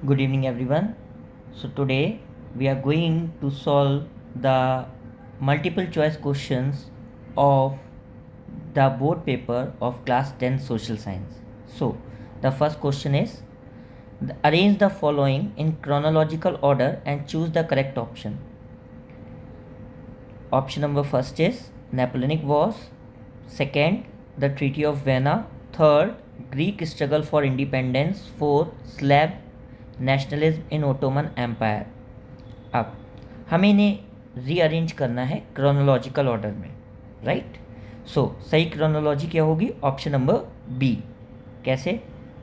Good evening, everyone. So, today we are going to solve the multiple choice questions of the board paper of class 10 social science. So, the first question is arrange the following in chronological order and choose the correct option. Option number first is Napoleonic Wars, second, the Treaty of Vienna, third, Greek struggle for independence, fourth, Slav nationalism in Ottoman Empire. अब हमें इन्हें rearrange करना है chronological order में, right. So सही chronology क्या होगी? Option number B. कैसे?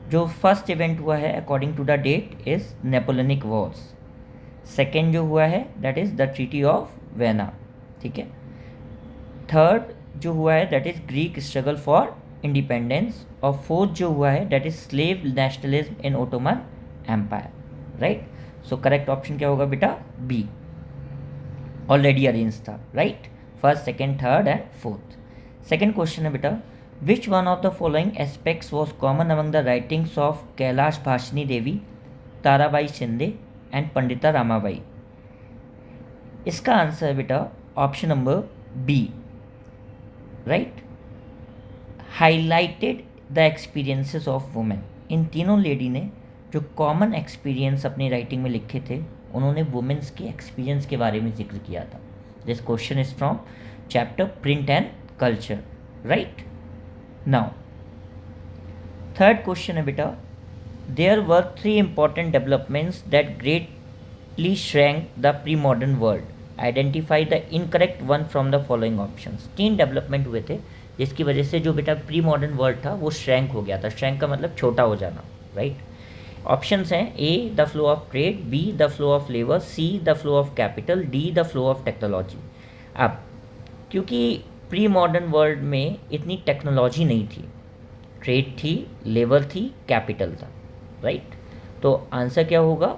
जो फर्स्ट इवेंट हुआ है according to the date is Napoleonic wars, second जो हुआ है that is the treaty of Vienna, ठीक है। थर्ड जो हुआ है that is Greek struggle for independence, और फोर्थ जो हुआ है that is Slav nationalism in Ottoman Empire, right. So correct option क्या होगा बेटा? बी। ऑलरेडी अरेंज था, right. First, second, third and fourth. Second question है बेटा, which one of the following aspects was common among the writings of Kailash Bhashini Devi, Tarabai Shinde and Pandita Ramabai? इसका answer है बेटा option number B, right. Highlighted the experiences of women. इन तीनों lady ने जो common experience अपनी राइटिंग में लिखे थे, उन्होंने वुमेन्स के एक्सपीरियंस के बारे में जिक्र किया था। This question is from chapter print and culture, right. Now third question है बेटा, there were 3 important developments that greatly shrank the pre modern world, identify the incorrect one from the following options. 3 development हुए थे जिसकी वजह से जो बेटा pre modern world था वो श्रैंक हो गया था। श्रैंक का मतलब छोटा हो जाना, राइट। ऑप्शंस हैं A the flow of trade, B the flow of labour, C the flow of capital, D the flow of technology. अब क्योंकि प्री मॉडर्न वर्ल्ड में इतनी टेक्नोलॉजी नहीं थी, ट्रेड थी, लेबर थी, कैपिटल था, राइट। तो आंसर क्या होगा?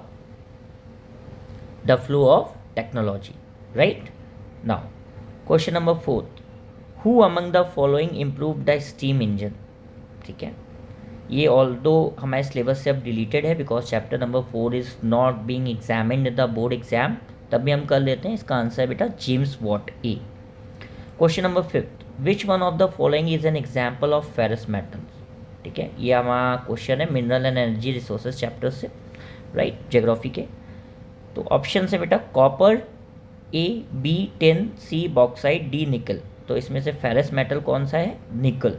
The flow of technology, right. Now question number fourth, who among the following improve the steam engine? ठीक है, ये ऑल्दो हमारे सिलेबस से अब डिलीटेड है because chapter number 4 is not being examined in the board exam, तब भी हम कर लेते हैं। इसका आंसर है बेटा James Watt, A. Question number fifth, which one of the following is an example of ferrous metals? ठीक है, ये हमारा क्वेश्चन है mineral and energy resources chapter से, राइट, ज्योग्राफी के। तो ऑप्शन है बेटा कॉपर, ए, बी टिन, सी बॉक्साइट, डी निकल। तो इसमें से फेरस मेटल कौन सा है? Nickel.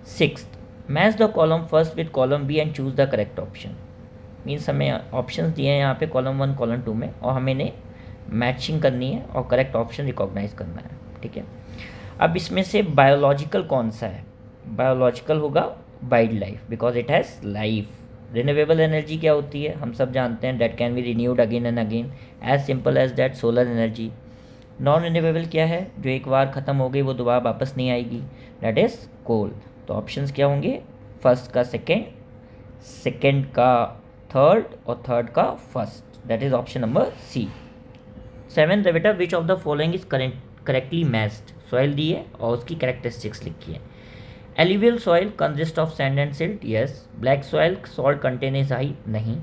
Sixth, match the column first with column B and choose the correct option. Means हमें ऑप्शंस दिए हैं यहाँ पे कॉलम 1 कॉलम 2 में, और हमें इन्हें मैचिंग करनी है और करेक्ट ऑप्शन रिकॉग्नाइज करना है, ठीक है। अब इसमें से बायोलॉजिकल कौन सा है? बायोलॉजिकल होगा wild life because it has life. Renewable energy क्या होती है? हम सब जानते हैं, that can be renewed again and again, as simple as that solar energy. Non renewable क्या है? जो एक बार ख़त्म हो गई वो दोबारा वापस नहीं आएगी, दैट इज़ कोल। तो ऑप्शंस क्या होंगे? फर्स्ट का सेकेंड, सेकेंड का थर्ड और थर्ड का first, that is option number C. Seventh बेटा, which of the following is correctly matched? Soil दी है और उसकी कैरेक्टरिस्टिक्स लिखी है। Alluvial soil consist of sand and silt, yes. Black soil salt content is high, नहीं।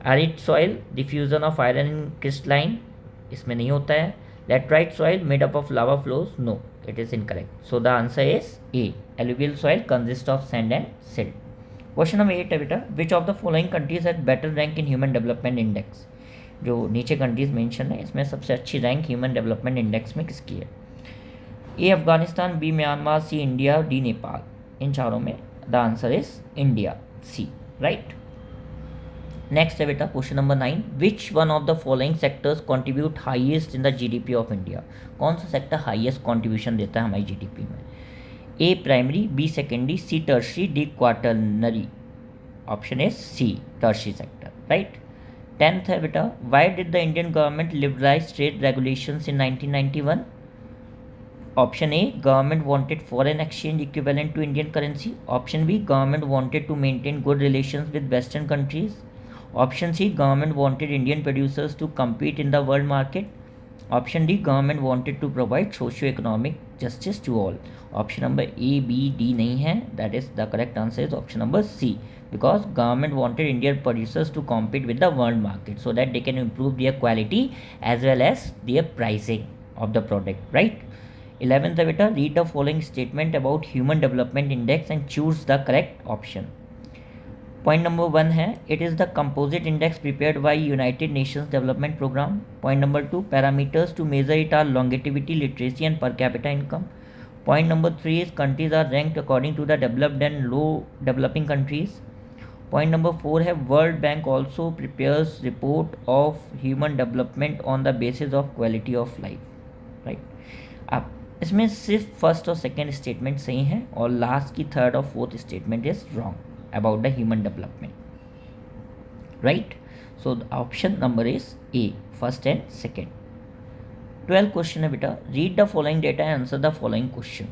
Arid soil diffusion of iron in crystalline, इसमें नहीं होता है। Laterite soil made up of lava flows, no, it is incorrect. So the answer is A. Alluvial soil consists of sand and silt. Question number 8 है बेटा, which of the following countries had better rank in Human Development Index? जो नीचे countries mention है इसमें सबसे अच्छी rank human development index में किसकी है? A Afghanistan, B Myanmar, C India, D Nepal. इन चारों में the answer is India, C, right. Next है बेटा question number 9, which one of the following sectors contribute highest in the GDP of India? कौन सा सेक्टर हाईएस्ट कॉन्ट्रीब्यूशन देता है हमारी जीडीपी में? A primary, B secondary, C tertiary, D quaternary. Option is C, tertiary sector, right. 10th है बेटा, why did the Indian government liberalise trade regulations in 1991? Option A, government wanted foreign exchange equivalent to Indian currency. Option B, government wanted to maintain good relations with western countries. Option C, government wanted Indian producers to compete in the world market. Option D, government wanted to provide socio-economic justice to all. Option number A, B, D नहीं है. That is the correct answer is option number C, because government wanted Indian producers to compete with the world market so that they can improve their quality as well as their pricing of the product, right? 11th beta, read the following statement about Human Development Index and choose the correct option. Point number 1 है, it is the composite index prepared by United Nations development programme. Point number 2, parameters to measure it are longevity, literacy and per capita income. Point number 3 is countries are ranked according to the developed and low developing countries. Point number 4 है, World Bank also prepares report of human development on the basis of quality of life, right. अब इसमें सिर्फ first और second statement सही हैं और last की third और fourth statement is wrong about the human development, right? So the option number is A, first and second. 12 question है बेटा, read the following data and answer the following question.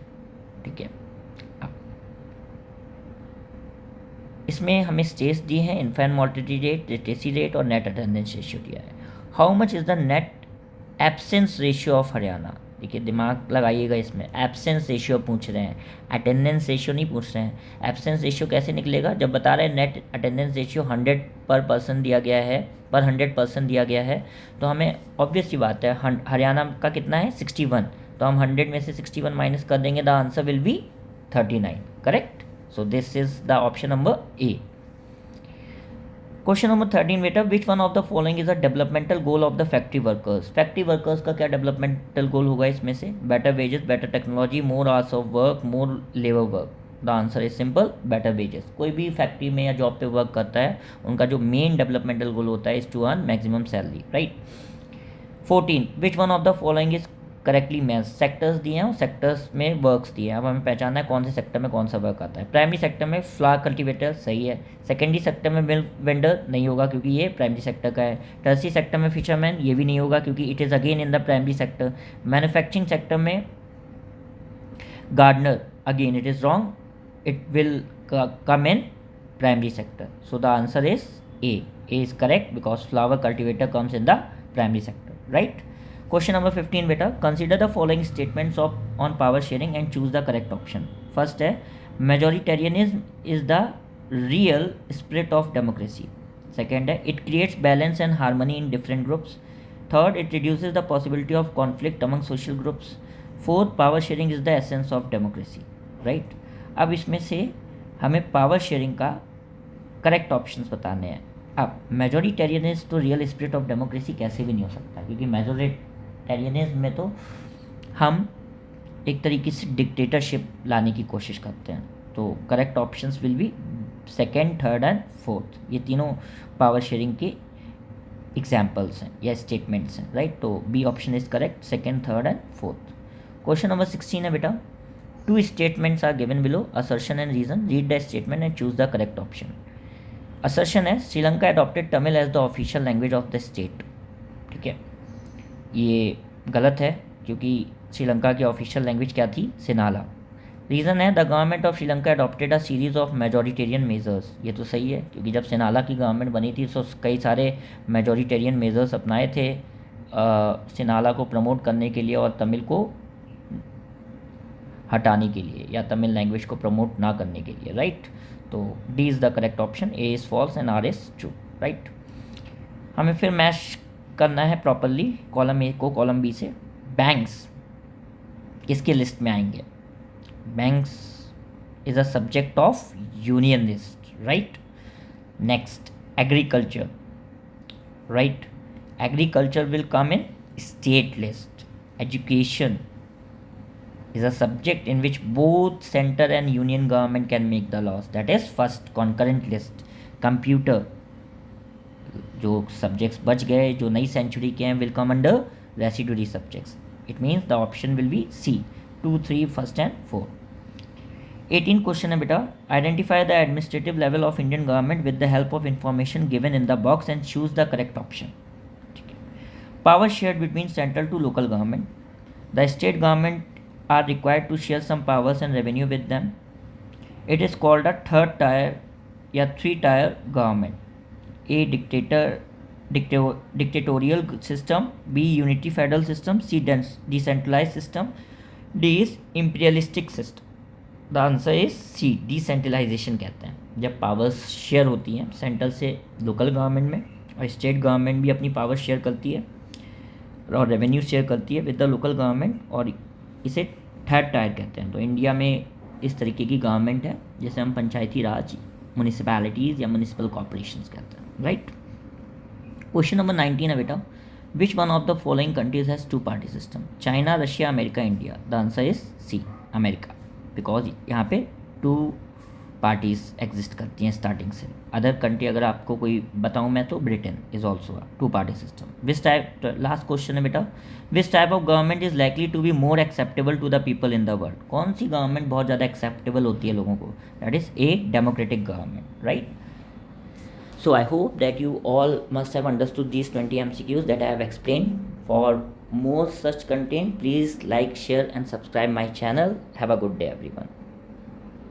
ठीक है, अब इसमें हमें स्टेज दिए हैं, infant mortality rate, literacy rate और नेट अटेंडेंस रेशियो दिया है. How much is the net absence ratio of Haryana. देखिए, दिमाग लगाइएगा, इसमें एब्सेंस रेशियो पूछ रहे हैं, अटेंडेंस रेशियो नहीं पूछ रहे हैं. एब्सेंस रेशियो कैसे निकलेगा, जब बता रहे हैं नेट अटेंडेंस रेशियो 100 पर पर्सन दिया गया है, पर 100% दिया गया है, तो हमें ऑब्वियस सी बात है, हरियाणा का कितना है 61, तो हम 100 में से 61 माइनस कर देंगे, the answer will be 39, correct. So this is the option number A. Question number 13 बेटा, which one of the following is a developmental goal of the factory workers. Factory workers का क्या डेवलपमेंटल गोल होगा इसमें से, better wages, better technology, more hours of work, more labour work. The answer is simple, better wages. कोई भी factory में या job पे वर्क करता है, उनका जो मेन डेवलपमेंटल गोल होता है is to earn maximum salary, right. 14, which one of the following is correctly match. Sectors दिए हैं और सेक्टर्स में वर्क्स दिए हैं. अब हमें पहचानना है कौन से सेक्टर में कौन सा वर्क आता है. प्राइमरी सेक्टर में फ्लावर कल्टीवेटर सही है. सेकेंडरी सेक्टर में मिल्क वेंडर नहीं होगा क्योंकि ये प्राइमरी सेक्टर का है. टर्सरी सेक्टर में फिशरमैन, ये भी नहीं होगा क्योंकि it is again in the primary sector. Manufacturing sector में gardener, again it is wrong, it will come in primary sector. So the answer is A. A is correct because flower cultivator comes in the primary sector, right. Question number 15 बेटा, consider the following statements of on power sharing and choose the correct option. First है, majoritarianism is the real spirit of democracy. Second है, it creates balance and harmony in different groups. Third, it reduces the possibility of conflict among social groups. Fourth, power sharing is the essence of democracy, right. अब इसमें से हमें power sharing का correct options बताने हैं. अब majoritarianism तो real spirit of democracy कैसे भी नहीं हो सकता, क्योंकि मेजोरिटेरियनिज्म में तो हम एक तरीके से डिक्टेटरशिप लाने की कोशिश करते हैं. तो correct options will be second, third and fourth. ये तीनों पावर शेयरिंग के एग्जाम्पल्स हैं या स्टेटमेंट्स हैं, राइट. तो B option is correct, second, third and fourth. Question number 16 है बेटा, two statements are given below, assertion and reason. Read the statement and choose the correct option. Assertion है, Sri Lanka adopted Tamil as the official language of the state. ठीक है, ये गलत है क्योंकि श्रीलंका की ऑफिशियल लैंग्वेज क्या थी, सिनाला. रीज़न है, the government of Sri Lanka adopted a series of majoritarian measures. ये तो सही है क्योंकि जब सिनाला की गवर्नमेंट बनी थी तो कई सारे मेजोरिटेरियन मेजर्स अपनाए थे सिनाला को प्रमोट करने के लिए और तमिल को हटाने के लिए या तमिल लैंग्वेज को प्रमोट ना करने के लिए, राइट. तो D is the correct option, A is false and R is true, right. हमें फिर मैच करना है प्रॉपरली कॉलम ए को कॉलम बी से. बैंक्स किसके लिस्ट में आएंगे, banks is a subject of union list, right. Next, agriculture, right. Agriculture will come in state list. Education is a subject in which both center and union government can make the laws, that is first concurrent list. Computer, जो subjects बच गए जो नई century के हैं will come under residuary subjects. It means the option will be C, 2, 3, first and 4. 18 question है बेटा, identify the administrative level of Indian government with the help of information given in the box and choose the correct option. Power shared between central to local government. The state government are required to share some powers and revenue with them. It is called a third tier या 3 tier government. A, dictator dictatorial system, B unity federal system, C decentralized system, D is imperialistic system. The answer is C, decentralization कहते हैं। जब powers share होती हैं central से local government में, और state government भी अपनी पावर शेयर करती है और रेवेन्यू शेयर करती है विद द लोकल गवर्नमेंट, और इसे थर्ड टायर कहते हैं। तो इंडिया में इस तरीके की गवर्नमेंट है जिसे हम पंचायती राज म्यूनिसिपैलिटीज़ या म्यूनिसिपल कॉर्पोरेशंस कहते हैं, राइट। क्वेश्चन नंबर 19 है बेटा, which one of the following countries has two party system? China, Russia, America, India. The answer is C, America, because यहाँ पे टू पार्टीज एग्जिस्ट करती हैं स्टार्टिंग से। अदर कंट्री अगर आपको कोई बताऊँ मैं तो Britain is also a two party system. Which type, last question है बेटा, which type of government is likely to be more acceptable to the people in the world? कौन सी गवर्नमेंट बहुत ज़्यादा एक्सेप्टेबल होती है लोगों को? That is a democratic government, right. So I hope that you all must have understood these 20 MCQs that I have explained. For more such content, please like, share and subscribe my channel. Have a good day everyone.